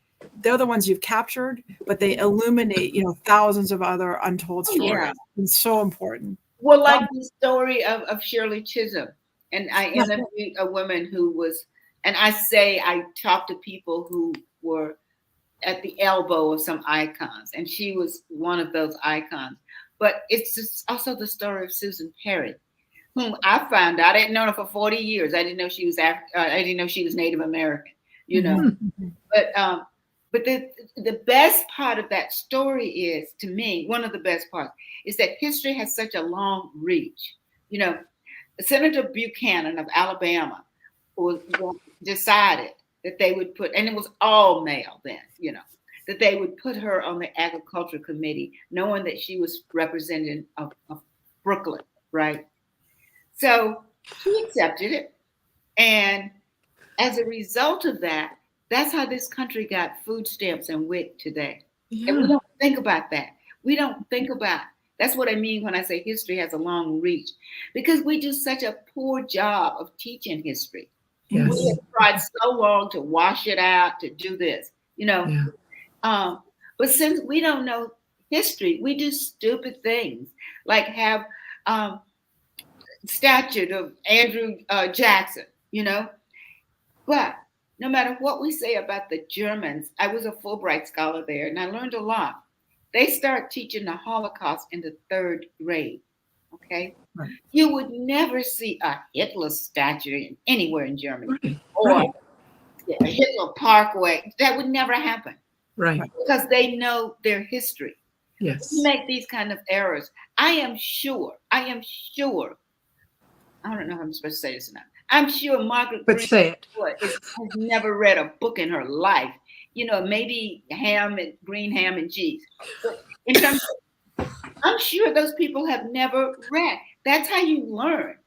they're the ones you've captured, but they illuminate, thousands of other untold Oh, stories. yeah. It's so important. Well, like the story of Shirley Chisholm. And I Yes. interviewed a woman who was, and I talked to people who were at the elbow of some icons, and she was one of those icons. But it's just also the story of Susan Perry, whom I found out. I didn't know her for 40 years. I didn't know she was I didn't know she was Native American, Mm-hmm. But the best part of that story is, to me, one of the best parts is that history has such a long reach. Senator Buchanan of Alabama decided that they would put, and it was all male then, that they would put her on the agriculture committee, knowing that she was representative of Brooklyn, right? So she accepted it. And as a result of that, that's how this country got food stamps and WIC today. Yeah. And we don't think about that. We don't think about, that's what I mean when I say history has a long reach, because we do such a poor job of teaching history. Yes. We have tried so long to wash it out, to do this, Yeah. But since we don't know history, we do stupid things, like have statue of Andrew Jackson, But no matter what we say about the Germans, I was a Fulbright scholar there, and I learned a lot. They start teaching the Holocaust in the 3rd grade, okay? Right. You would never see a Hitler statue anywhere in Germany, Right. or Right. a Hitler Parkway. That would never happen, Right. because they know their history. Yes. We make these kind of errors. I am sure, I don't know how I'm supposed to say this now. I'm sure Margaret But say it. has never read a book in her life. Maybe green ham and cheese. But in terms of, I'm sure those people have never read. That's how you learn.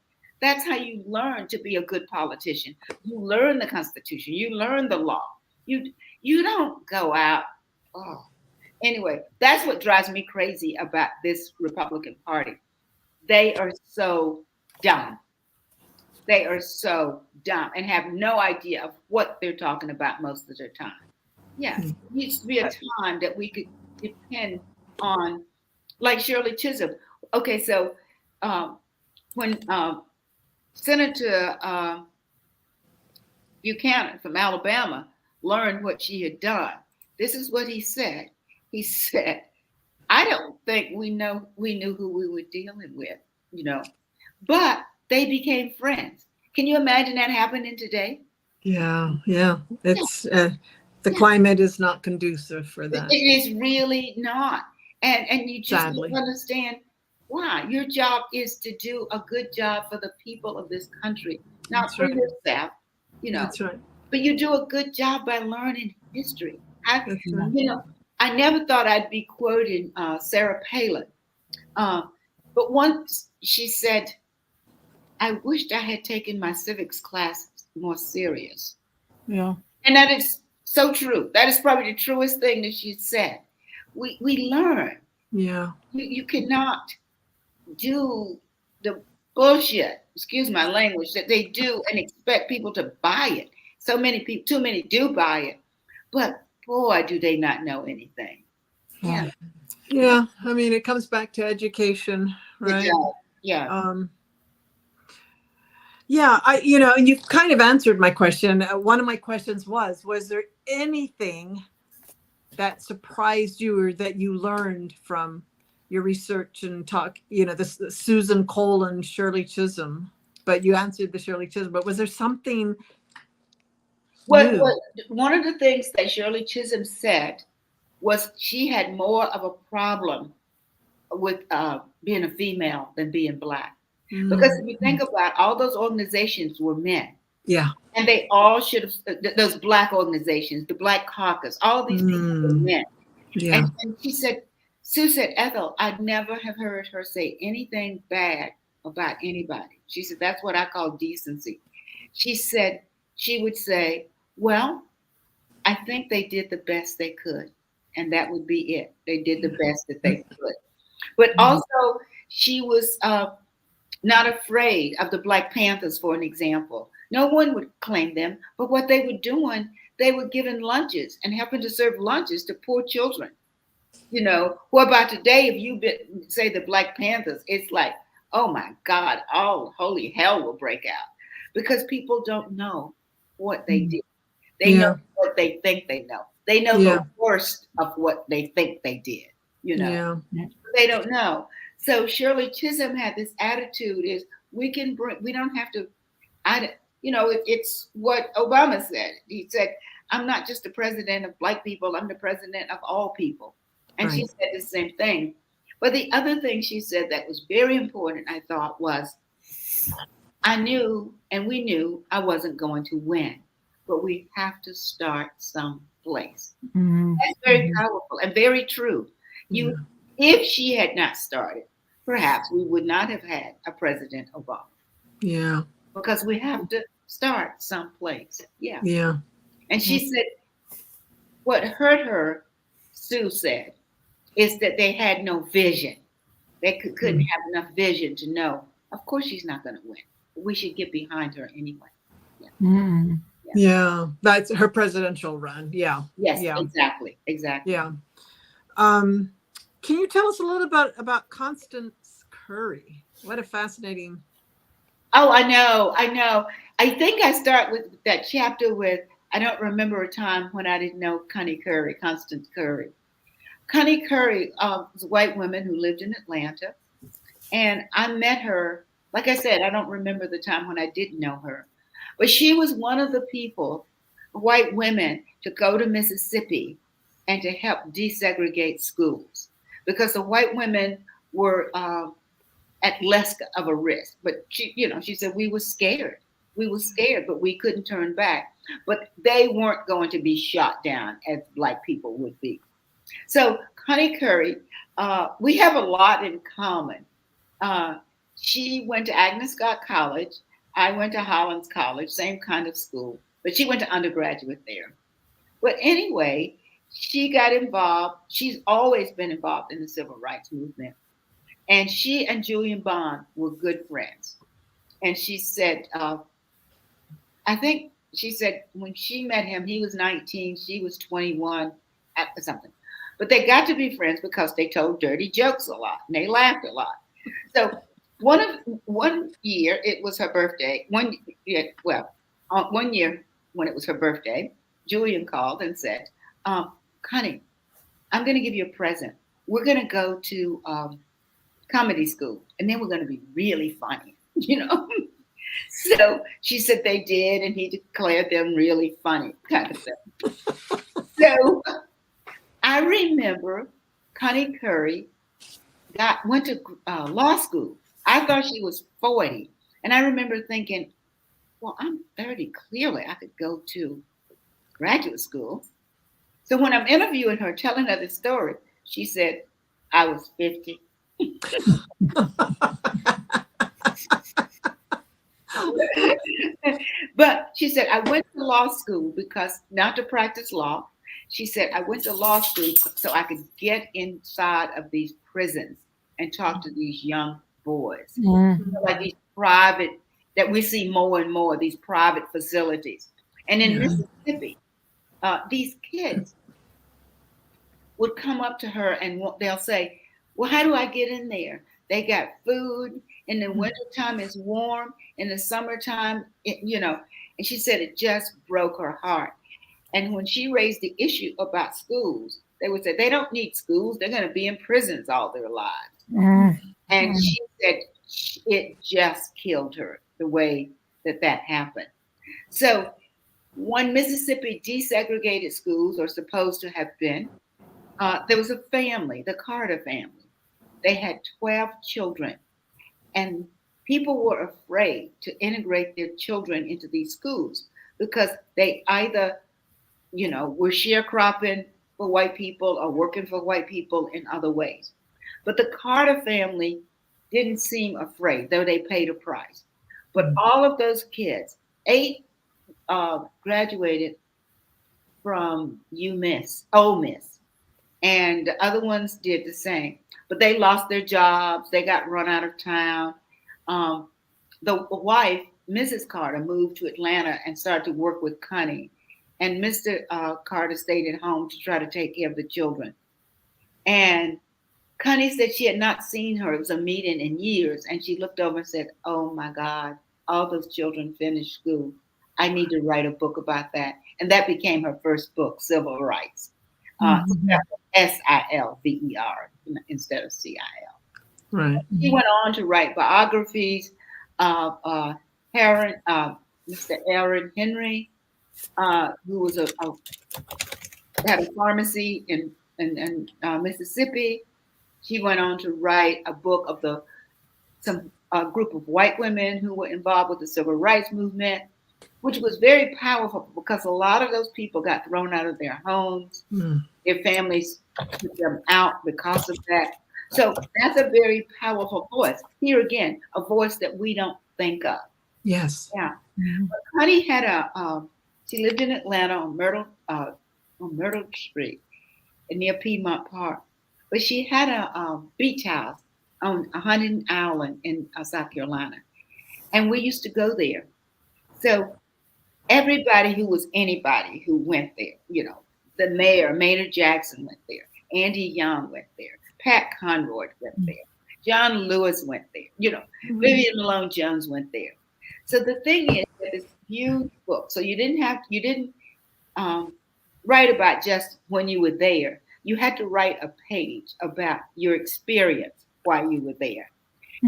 That's how you learn to be a good politician. You learn the Constitution. You learn the law. You don't go out. Oh. Anyway, that's what drives me crazy about this Republican Party. They are so dumb. They are so dumb and have no idea of what they're talking about most of their time. Yeah, it used to be a time that we could depend on, like Shirley Chisholm. Okay, so when Senator Buchanan from Alabama learned what she had done, this is what he said. He said, I don't think we knew who we were dealing with, but they became friends. Can you imagine that happening today? Yeah. It's the climate is not conducive for that. It is really not. And you just don't understand why. Your job is to do a good job for the people of this country, not That's for right. yourself, That's right. But you do a good job by learning history. That's right. I never thought I'd be quoting Sarah Palin. But once she said, I wished I had taken my civics class more serious. Yeah. And that is so true. That is probably the truest thing that she said. We learn. Yeah. You cannot do the bullshit, excuse my language, that they do and expect people to buy it. So many people, too many do buy it. But boy, do they not know anything. Yeah. Yeah. I mean, it comes back to education, right? Yeah. Yeah, and you've kind of answered my question. One of my questions was there anything that surprised you or that you learned from your research and talk, this Susan Cole and Shirley Chisholm, but you answered the Shirley Chisholm, but was there something new? One of the things that Shirley Chisholm said was she had more of a problem with being a female than being Black. Because if you think about all those organizations were men. Yeah. And they all should have, those Black organizations, the Black Caucus, all these people were men. Yeah. And Sue said, Ethel, I'd never have heard her say anything bad about anybody. She said, that's what I call decency. She said, she would say, well, I think they did the best they could. And that would be it. They did the best that they could. But also, she was not afraid of the Black Panthers, for an example. No one would claim them, but what they were doing, they were giving lunches and helping to serve lunches to poor children. What about today? If you say the Black Panthers, it's like, oh my God, all holy hell will break out because people don't know what they did. They know what they think they know. They know the worst of what they think they did, They don't know. So Shirley Chisholm had this attitude is we don't have to, it's what Obama said. He said, I'm not just the president of Black people, I'm the president of all people. And she said the same thing. But the other thing she said that was very important, I thought, was I knew and we knew I wasn't going to win, but we have to start someplace. Mm-hmm. That's very powerful and very true. If she had not started, perhaps we would not have had a President Obama. Yeah. Because we have to start someplace. Yeah. Yeah. And she said, what hurt her, Sue said, is that they had no vision. They couldn't have enough vision to know, of course she's not going to win. We should get behind her anyway. Yeah. Mm. Yeah. That's her presidential run. Yeah. Yes, yeah. Exactly. Yeah. Can you tell us a little about Constance Curry? What a fascinating. Oh, I know. I think I start with that chapter with, I don't remember a time when I didn't know Constance Curry. Connie Curry was a white woman who lived in Atlanta. And I met her, like I said, I don't remember the time when I didn't know her. But she was one of the people, white women, to go to Mississippi and to help desegregate schools. Because the white women were at less of a risk. But she said, we were scared. We were scared, but we couldn't turn back. But they weren't going to be shot down as Black people would be. So Connie Curry, we have a lot in common. She went to Agnes Scott College. I went to Hollins College, same kind of school, but she went to undergraduate there. But anyway, she got involved. She's always been involved in the civil rights movement. And she and Julian Bond were good friends. And she said, she said when she met him, he was 19, she was 21, something. But they got to be friends because they told dirty jokes a lot and they laughed a lot. So one year, it was her birthday. One year when it was her birthday, Julian called and said, Connie, I'm going to give you a present. We're going to go to comedy school, and then we're going to be really funny, So she said they did, and he declared them really funny, kind of thing. So I remember Connie Curry went to law school. I thought she was 40. And I remember thinking, well, I'm 30. Clearly, I could go to graduate school. So when I'm interviewing her, telling her the story, she said, I was 50. But she said, I went to law school because not to practice law. She said, I went to law school so I could get inside of these prisons and talk to these young boys. Mm-hmm. Like these private, that we see more and more, these private facilities. And in Mississippi, these kids would come up to her and they'll say, well, how do I get in there? They got food. In the wintertime, it's warm. In the summertime, and she said it just broke her heart. And when she raised the issue about schools, they would say, they don't need schools. They're going to be in prisons all their lives. Mm-hmm. And she said it just killed her, the way that happened. So when Mississippi desegregated schools, or supposed to have been, there was a family, the Carter family. They had 12 children. And people were afraid to integrate their children into these schools because they either, were sharecropping for white people or working for white people in other ways. But the Carter family didn't seem afraid, though they paid a price. But all of those kids, 8 graduated from Ole Miss, and the other ones did the same. But they lost their jobs. They got run out of town. The wife, Mrs. Carter, moved to Atlanta and started to work with Connie. and Mr. Carter stayed at home to try to take care of the children. And Connie said she had not seen her. It was a meeting in years. And she looked over and said, oh my God, all those children finished school. I need to write a book about that. And that became her first book, Civil Rights. SILVER instead of CIL. Right. She went on to write biographies of Mr. Aaron Henry, who was had a pharmacy in Mississippi. She went on to write a book of some group of white women who were involved with the civil rights movement, which was very powerful because a lot of those people got thrown out of their homes. Their families took them out because of that. So that's a very powerful voice. Here again, a voice that we don't think of. Yes. Yeah. Connie had she lived in Atlanta on Myrtle Street near Piedmont Park. But she had a beach house on Huntington Island in South Carolina. And we used to go there. So everybody who was anybody who went there, the mayor, Maynard Jackson went there. Andy Young went there. Pat Conroy went there. John Lewis went there. Vivian Malone Jones went there. So the thing is that this huge book. So you didn't write about just when you were there. You had to write a page about your experience while you were there.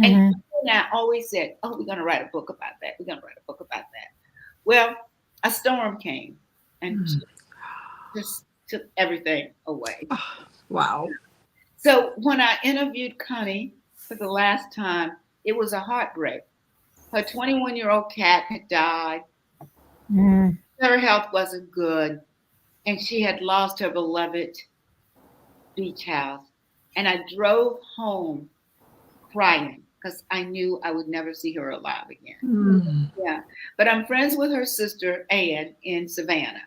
And I always said, oh, we're going to write a book about that. We're going to write a book about that. Well, a storm came and just took everything away. Wow. So when I interviewed Connie for the last time, it was a heartbreak. Her 21-year-old cat had died. Her health wasn't good. And she had lost her beloved beach house. And I drove home crying because I knew I would never see her alive again. Yeah. But I'm friends with her sister, Ann, in Savannah.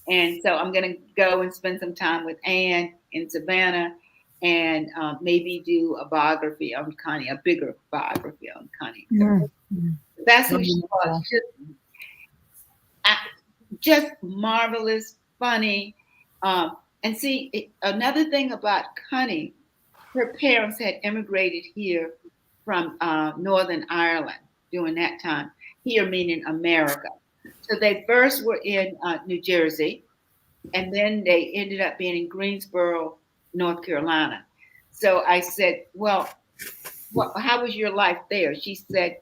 And so I'm going to go and spend some time with Ann in Savannah and maybe do a biography on Connie, a bigger biography on Connie. That's who she was. Just marvelous, funny. And see, another thing about Connie, her parents had immigrated here from Northern Ireland during that time, here meaning America. So they first were in New Jersey, and then they ended up being in Greensboro, North Carolina. So I said, well, how was your life there? She said,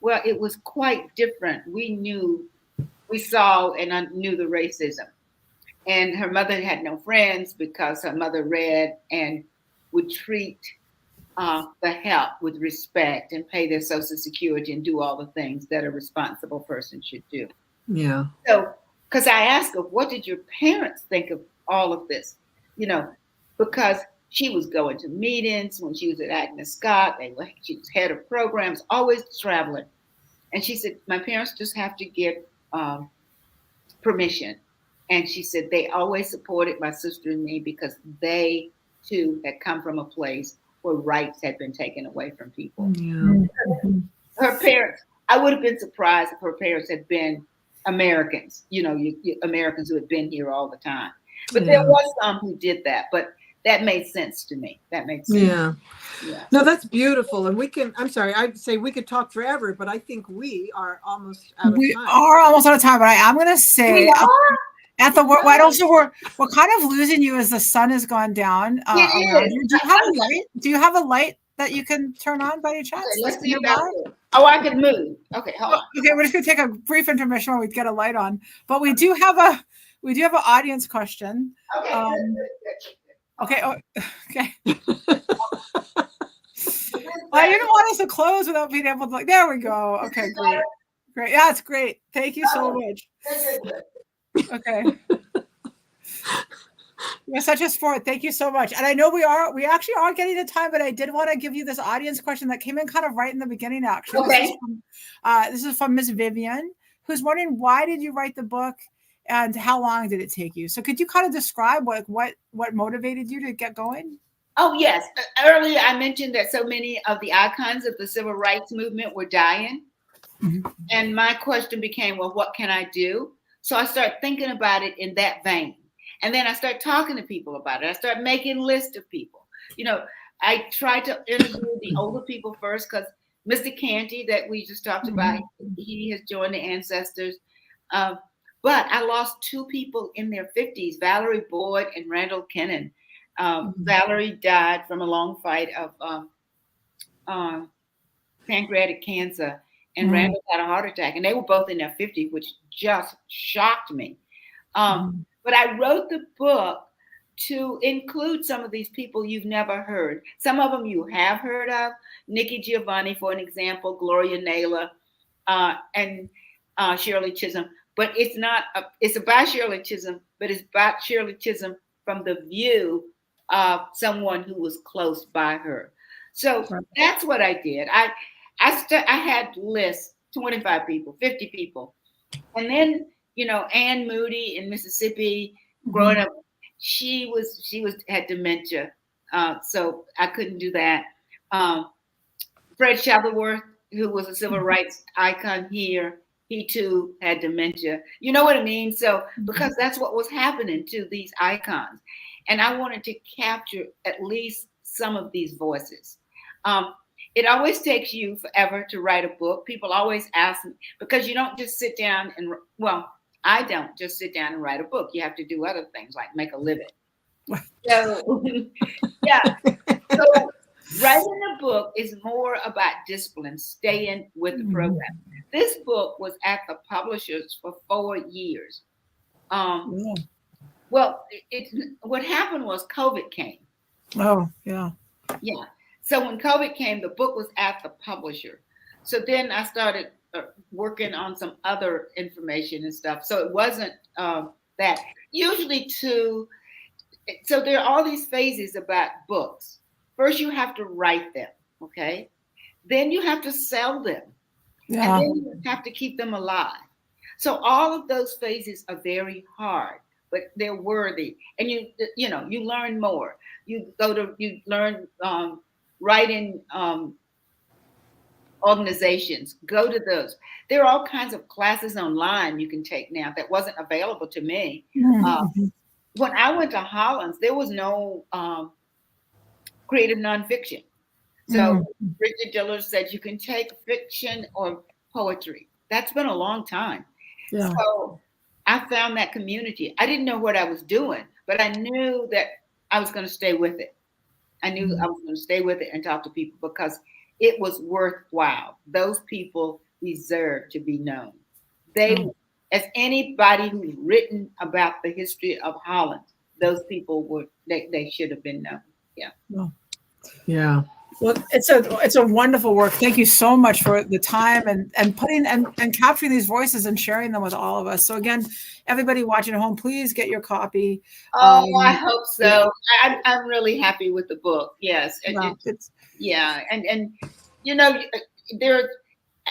well, it was quite different. We saw and I knew the racism. And her mother had no friends because her mother read and would treat the help with respect and pay their Social Security and do all the things that a responsible person should do. Yeah. So, because I asked her, what did your parents think of all of this? Because she was going to meetings when she was at Agnes Scott. She was head of programs, always traveling. And she said, my parents just have to get permission. And she said they always supported my sister and me because they, too, had come from a place where rights had been taken away from people. Yeah. Her parents, I would have been surprised if her parents had been Americans, Americans who had been here all the time. But there was some who did that. But that made sense to me. That makes sense. Yeah. No, that's beautiful. And I'd say we could talk forever, but I think we are almost out of time. We are almost out of time, but I am going to say, Ethel, we're kind of losing you as the sun has gone down around you. Do you have a light? Do you have a light that you can turn on by any chance? Okay, let's see about it. Oh, I can move. Okay, hold on. Okay, we're just going to take a brief intermission while we get a light on. But we do have an audience question. Okay. Okay. Okay. I didn't want us to close without being able to. There we go. Okay, great. Yeah, it's great. Thank you so much. Okay. You're such a sport. Thank you so much. And I know we actually are getting to time, but I did want to give you this audience question that came in kind of right in the beginning, actually. Okay. This is from Miss Vivian, who's wondering, why did you write the book and how long did it take you? So could you kind of describe what motivated you to get going? Oh, yes. Earlier, I mentioned that so many of the icons of the civil rights movement were dying. And my question became, well, what can I do? So I start thinking about it in that vein. And then I start talking to people about it. I start making lists of people. I try to interview the older people first, because Mr. Canty, that we just talked about, he has joined the ancestors. But I lost two people in their 50s, Valerie Boyd and Randall Kennan. Valerie died from a long fight of pancreatic cancer, and Randall had a heart attack, and they were both in their 50s, which just shocked me. But I wrote the book to include some of these people you've never heard. Some of them you have heard of, Nikki Giovanni, for an example, Gloria Naylor, and Shirley Chisholm. But it's about Shirley Chisholm, but it's about Shirley Chisholm from the view of someone who was close by her. So that's what I did. I had lists, 25 people, 50 people. And then, Ann Moody in Mississippi, growing up, she had dementia. So I couldn't do that. Fred Shuttleworth, who was a civil rights icon here, he too had dementia. You know what I mean? So, because that's what was happening to these icons. And I wanted to capture at least some of these voices. It always takes you forever to write a book. People always ask me, because you don't just sit down and, I don't just sit down and write a book. You have to do other things like make a living. So, yeah. So writing a book is more about discipline, staying with the program. This book was at the publishers for 4 years. Well, what happened was COVID came. Oh, yeah. Yeah. So when COVID came, the book was at the publisher. So then I started working on some other information and stuff. So it wasn't that. Usually so there are all these phases about books. First, you have to write them, okay? Then you have to sell them. Yeah. And then you have to keep them alive. So all of those phases are very hard, but they're worthy. And you learn more. You learn writing organizations, go to those. There are all kinds of classes online you can take now that wasn't available to me. When I went to Hollins, there was no creative nonfiction. So Richard Diller said you can take fiction or poetry. That's been a long time. Yeah. So I found that community. I didn't know what I was doing, but I knew that I was going to stay with it. I knew I was going to stay with it and talk to people because it was worthwhile. Those people deserve to be known. As anybody who's written about the history of Holland, those people they should have been known. Yeah. Yeah. Well, it's a wonderful work. Thank you so much for the time and putting and capturing these voices and sharing them with all of us. So again, everybody watching at home, please get your copy. Oh, I hope so. Yeah. I'm really happy with the book. Yes. Well,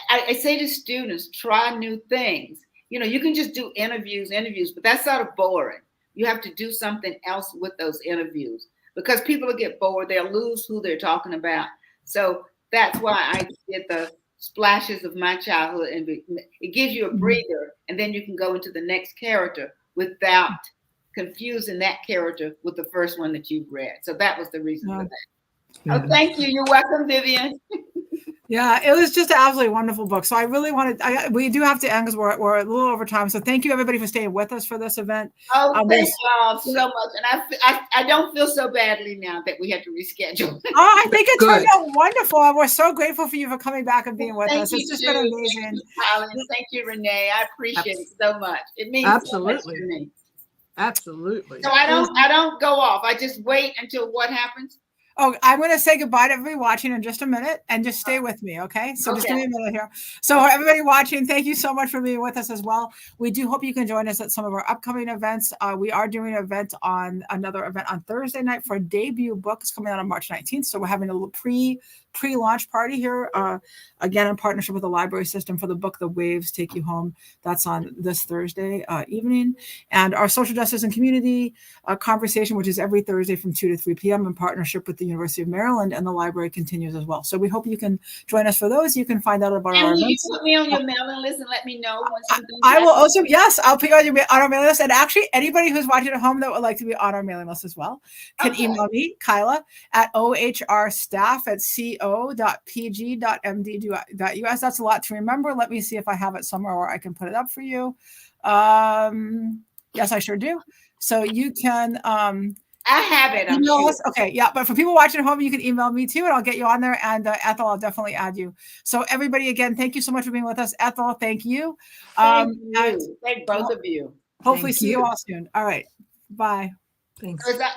I say to students, try new things. You can just do interviews, but that's sort of boring. You have to do something else with those interviews. Because people will get bored, they'll lose who they're talking about. So that's why I did the splashes of my childhood, and it gives you a breather, and then you can go into the next character without confusing that character with the first one that you've read. So that was the reason for that. Oh, thank you. You're welcome, Vivian. Yeah, it was just an absolutely wonderful book. So I really wanted, we do have to end because we're a little over time. So thank you everybody for staying with us for this event. Oh, thank y'all so much. And I don't feel so badly now that we have to reschedule. Oh, I think it turned out wonderful. And we're so grateful for you for coming back and being with us. It's just been amazing. Thank you, Renee. I appreciate it so much. It means so much to me. Absolutely. So I don't go off. I just wait until what happens. Oh, I'm going to say goodbye to everybody watching in just a minute and just stay with me, okay? So just give me a minute here. So everybody watching, thank you so much for being with us as well. We do hope you can join us at some of our upcoming events. We are doing another event on Thursday night for a debut book. It's coming out on March 19th. So we're having a little pre-launch party here, again, in partnership with the library system for the book, The Waves Take You Home. That's on this Thursday evening. And our social justice and community conversation, which is every Thursday from 2 to 3 p.m. in partnership with the University of Maryland and the library, continues as well. So we hope you can join us for those. You can find out about our will you events. put me on your mailing list and let me know when something's I will happening? also, yes, I'll put you on our mailing list. And actually, anybody who's watching at home that would like to be on our mailing list as well can email me, Kyla, at ohrstaff@co.pg.md.us. That's a lot to remember. Let me see if I have it somewhere where I can put it up for you. Yes, I sure do. So you can I have it. I'm sure. Okay, yeah, but for people watching at home, you can email me too, and I'll get you on there. And Ethel, I'll definitely add you. So everybody, again, thank you so much for being with us. Ethel, thank you. Thank you. Thank both of you. Hopefully see you all soon. All right, bye. Thanks. So is that